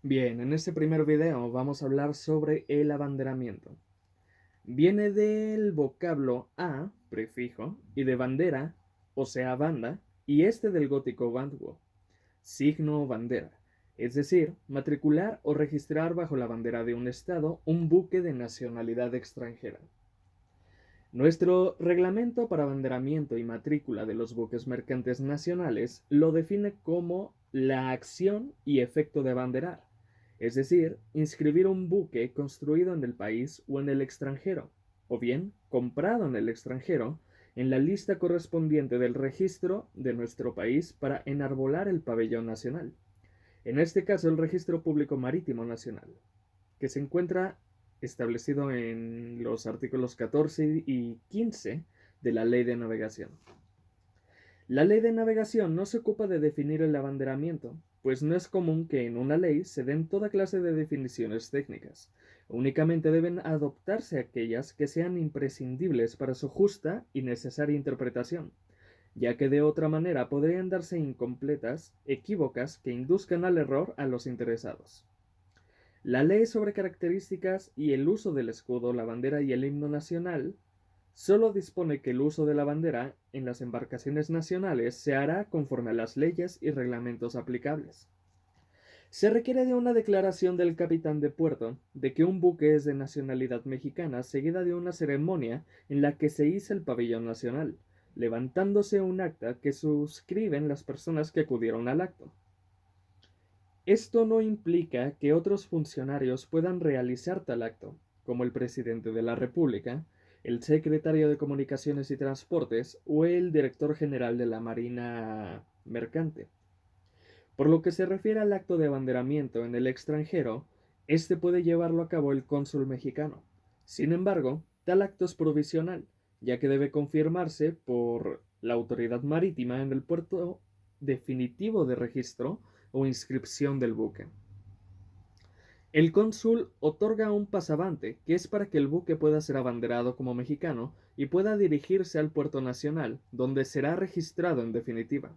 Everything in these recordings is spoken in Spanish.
Bien, en este primer video vamos a hablar sobre el abanderamiento. Viene del vocablo a, prefijo, y de bandera, o sea, banda, y este del gótico banduo, signo o bandera, es decir, matricular o registrar bajo la bandera de un estado un buque de nacionalidad extranjera. Nuestro reglamento para abanderamiento y matrícula de los buques mercantes nacionales lo define como la acción y efecto de abanderar, es decir, inscribir un buque construido en el país o en el extranjero, o bien comprado en el extranjero, en la lista correspondiente del registro de nuestro país para enarbolar el pabellón nacional, en este caso el Registro Público Marítimo Nacional, que se encuentra establecido en los artículos 14 y 15 de la Ley de Navegación. La Ley de Navegación no se ocupa de definir el abanderamiento, pues no es común que en una ley se den toda clase de definiciones técnicas. Únicamente deben adoptarse aquellas que sean imprescindibles para su justa y necesaria interpretación, ya que de otra manera podrían darse incompletas, equívocas que induzcan al error a los interesados. La ley sobre características y el uso del escudo, la bandera y el himno nacional solo dispone que el uso de la bandera en las embarcaciones nacionales se hará conforme a las leyes y reglamentos aplicables. Se requiere de una declaración del capitán de puerto de que un buque es de nacionalidad mexicana, seguida de una ceremonia en la que se iza el pabellón nacional, levantándose un acta que suscriben las personas que acudieron al acto. Esto no implica que otros funcionarios puedan realizar tal acto, como el presidente de la República, el secretario de Comunicaciones y Transportes o el director general de la Marina Mercante. Por lo que se refiere al acto de abanderamiento en el extranjero, este puede llevarlo a cabo el cónsul mexicano. Sin embargo, tal acto es provisional, ya que debe confirmarse por la autoridad marítima en el puerto definitivo de registro o inscripción del buque. El cónsul otorga un pasabante, que es para que el buque pueda ser abanderado como mexicano y pueda dirigirse al puerto nacional, donde será registrado en definitiva,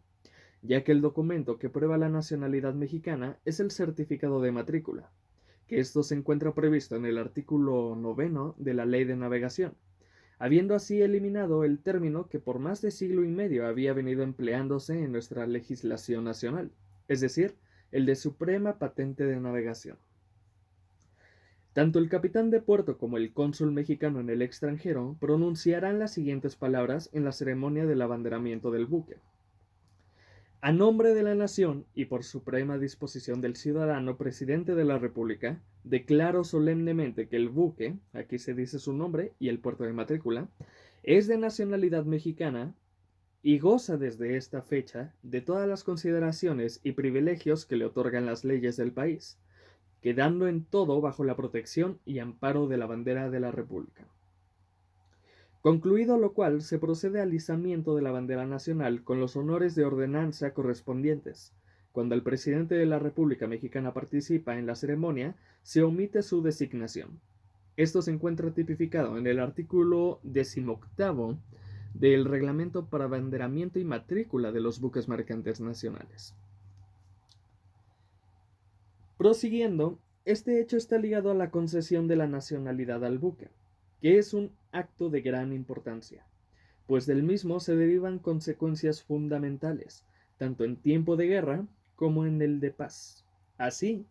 ya que el documento que prueba la nacionalidad mexicana es el certificado de matrícula, que esto se encuentra previsto en el artículo 9 de la Ley de Navegación, habiendo así eliminado el término que por más de siglo y medio había venido empleándose en nuestra legislación nacional, es decir, el de Suprema Patente de Navegación. Tanto el capitán de puerto como el cónsul mexicano en el extranjero pronunciarán las siguientes palabras en la ceremonia del abanderamiento del buque. A nombre de la nación y por suprema disposición del ciudadano presidente de la República, declaro solemnemente que el buque, aquí se dice su nombre y el puerto de matrícula, es de nacionalidad mexicana y goza desde esta fecha de todas las consideraciones y privilegios que le otorgan las leyes del país, quedando en todo bajo la protección y amparo de la bandera de la República. Concluido lo cual, se procede al izamiento de la bandera nacional con los honores de ordenanza correspondientes. Cuando el presidente de la República Mexicana participa en la ceremonia, se omite su designación. Esto se encuentra tipificado en el artículo 18 del Reglamento para Abanderamiento y Matrícula de los Buques Mercantes Nacionales. Prosiguiendo, este hecho está ligado a la concesión de la nacionalidad al buque, que es un acto de gran importancia, pues del mismo se derivan consecuencias fundamentales, tanto en tiempo de guerra como en el de paz. Así,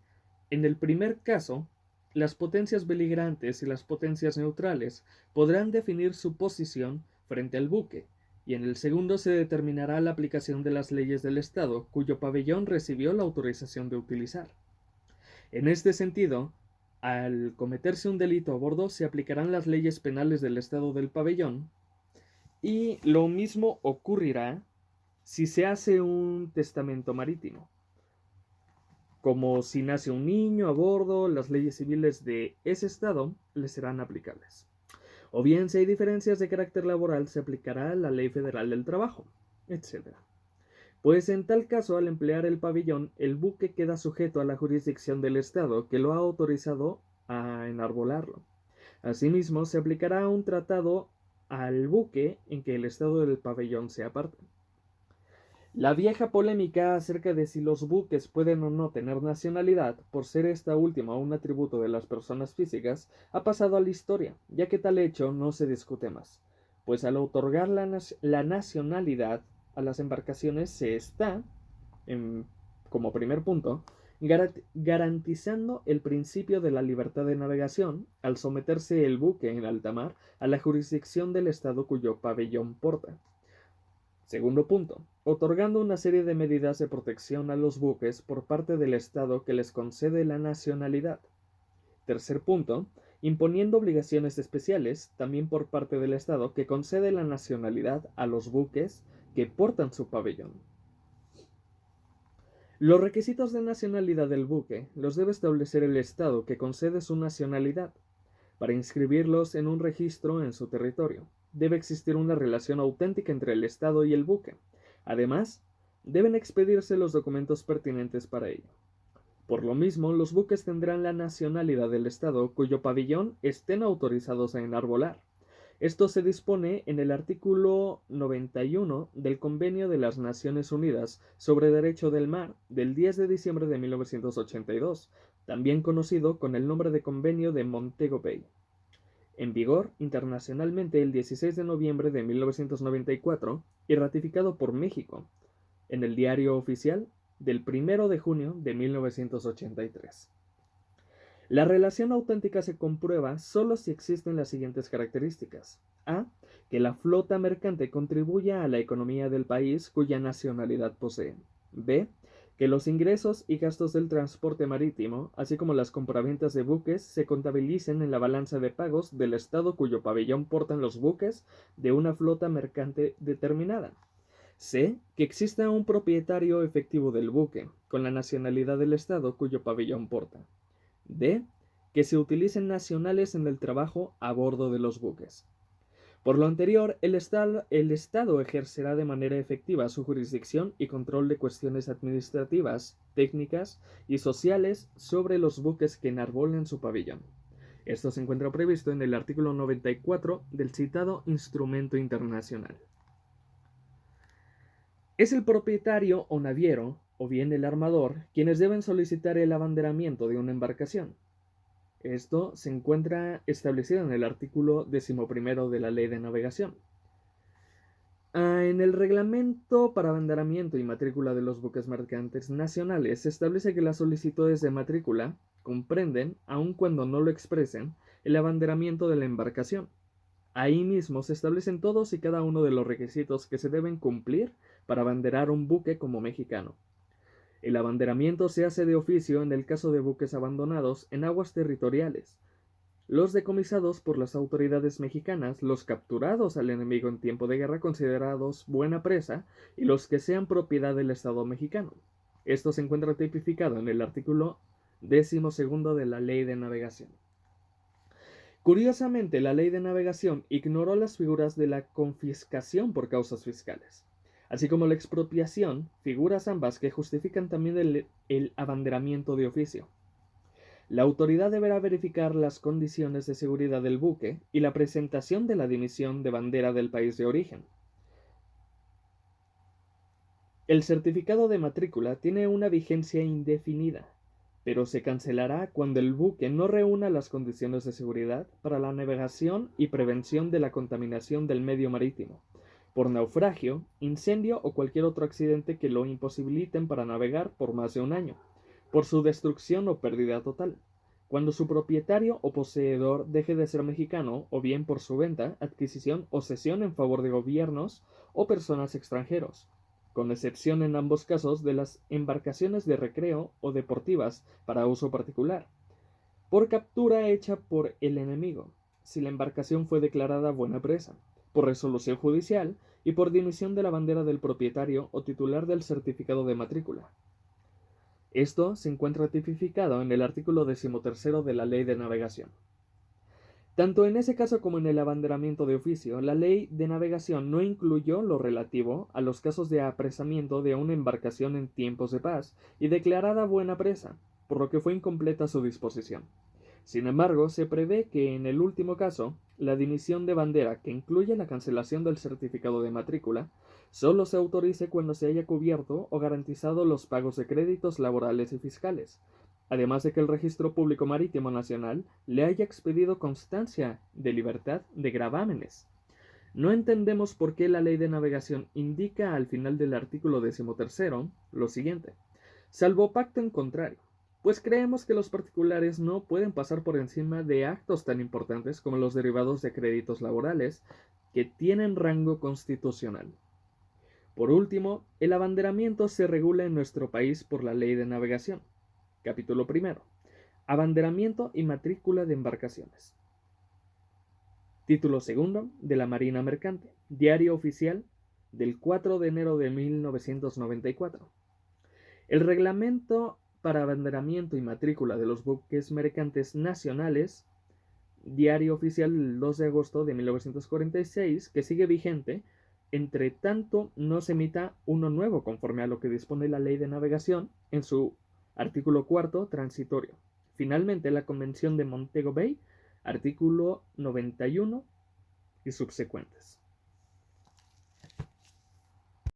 en el primer caso, las potencias beligerantes y las potencias neutrales podrán definir su posición frente al buque, y en el segundo se determinará la aplicación de las leyes del Estado cuyo pabellón recibió la autorización de utilizar. En este sentido, al cometerse un delito a bordo, se aplicarán las leyes penales del Estado del pabellón, y lo mismo ocurrirá si se hace un testamento marítimo. Como si nace un niño a bordo, las leyes civiles de ese estado le serán aplicables. O bien, si hay diferencias de carácter laboral, se aplicará la Ley Federal del Trabajo, etc. Pues en tal caso, al emplear el pabellón, el buque queda sujeto a la jurisdicción del Estado que lo ha autorizado a enarbolarlo. Asimismo, se aplicará un tratado al buque en que el Estado del pabellón sea parte. La vieja polémica acerca de si los buques pueden o no tener nacionalidad, por ser esta última un atributo de las personas físicas, ha pasado a la historia, ya que tal hecho no se discute más, pues al otorgar la nacionalidad a las embarcaciones se está, como primer punto, garantizando el principio de la libertad de navegación al someterse el buque en alta mar a la jurisdicción del estado cuyo pabellón porta. Segundo punto, otorgando una serie de medidas de protección a los buques por parte del Estado que les concede la nacionalidad. Tercer punto, imponiendo obligaciones especiales, también por parte del Estado que concede la nacionalidad a los buques que portan su pabellón. Los requisitos de nacionalidad del buque los debe establecer el Estado que concede su nacionalidad. Para inscribirlos en un registro en su territorio, debe existir una relación auténtica entre el Estado y el buque. Además, deben expedirse los documentos pertinentes para ello. Por lo mismo, los buques tendrán la nacionalidad del Estado cuyo pabellón estén autorizados a enarbolar. Esto se dispone en el artículo 91 del Convenio de las Naciones Unidas sobre Derecho del Mar del 10 de diciembre de 1982, también conocido con el nombre de Convenio de Montego Bay, en vigor internacionalmente el 16 de noviembre de 1994 y ratificado por México en el Diario Oficial del 1 de junio de 1983. La relación auténtica se comprueba solo si existen las siguientes características. A. Que la flota mercante contribuya a la economía del país cuya nacionalidad posee. B. Que los ingresos y gastos del transporte marítimo, así como las compraventas de buques, se contabilicen en la balanza de pagos del Estado cuyo pabellón portan los buques de una flota mercante determinada. C. Que exista un propietario efectivo del buque, con la nacionalidad del Estado cuyo pabellón porta. D. Que se utilicen nacionales en el trabajo a bordo de los buques. Por lo anterior, el Estado ejercerá de manera efectiva su jurisdicción y control de cuestiones administrativas, técnicas y sociales sobre los buques que enarbolen su pabellón. Esto se encuentra previsto en el artículo 94 del citado instrumento internacional. Es el propietario o naviero, o bien el armador, quienes deben solicitar el abanderamiento de una embarcación. Esto se encuentra establecido en el artículo 11 de la Ley de Navegación. En el reglamento para abanderamiento y matrícula de los buques mercantes nacionales se establece que las solicitudes de matrícula comprenden, aun cuando no lo expresen, el abanderamiento de la embarcación. Ahí mismo se establecen todos y cada uno de los requisitos que se deben cumplir para abanderar un buque como mexicano. El abanderamiento se hace de oficio en el caso de buques abandonados en aguas territoriales, los decomisados por las autoridades mexicanas, los capturados al enemigo en tiempo de guerra considerados buena presa y los que sean propiedad del Estado mexicano. Esto se encuentra tipificado en el artículo 12 de la Ley de Navegación. Curiosamente, la Ley de Navegación ignoró las figuras de la confiscación por causas fiscales, así como la expropiación, figuras ambas que justifican también el abanderamiento de oficio. La autoridad deberá verificar las condiciones de seguridad del buque y la presentación de la dimisión de bandera del país de origen. El certificado de matrícula tiene una vigencia indefinida, pero se cancelará cuando el buque no reúna las condiciones de seguridad para la navegación y prevención de la contaminación del medio marítimo, por naufragio, incendio o cualquier otro accidente que lo imposibiliten para navegar por más de un año, por su destrucción o pérdida total, cuando su propietario o poseedor deje de ser mexicano o bien por su venta, adquisición o cesión en favor de gobiernos o personas extranjeros, con excepción en ambos casos de las embarcaciones de recreo o deportivas para uso particular, por captura hecha por el enemigo, si la embarcación fue declarada buena presa, por resolución judicial y por dimisión de la bandera del propietario o titular del certificado de matrícula. Esto se encuentra tipificado en el artículo 13 de la Ley de Navegación. Tanto en ese caso como en el abanderamiento de oficio, la Ley de Navegación no incluyó lo relativo a los casos de apresamiento de una embarcación en tiempos de paz y declarada buena presa, por lo que fue incompleta su disposición. Sin embargo, se prevé que en el último caso, la dimisión de bandera, que incluye la cancelación del certificado de matrícula, solo se autorice cuando se haya cubierto o garantizado los pagos de créditos laborales y fiscales, además de que el Registro Público Marítimo Nacional le haya expedido constancia de libertad de gravámenes. No entendemos por qué la Ley de Navegación indica al final del artículo 13 lo siguiente: salvo pacto en contrario, pues creemos que los particulares no pueden pasar por encima de actos tan importantes como los derivados de créditos laborales, que tienen rango constitucional. Por último, el abanderamiento se regula en nuestro país por la Ley de Navegación. Capítulo primero. Abanderamiento y matrícula de embarcaciones. Título segundo de la Marina Mercante. Diario Oficial del 4 de enero de 1994. El reglamento para abanderamiento y matrícula de los buques mercantes nacionales, Diario Oficial del 2 de agosto de 1946, que sigue vigente, entre tanto no se emita uno nuevo conforme a lo que dispone la Ley de Navegación en su artículo cuarto transitorio. Finalmente, la Convención de Montego Bay, artículo 91 y subsecuentes.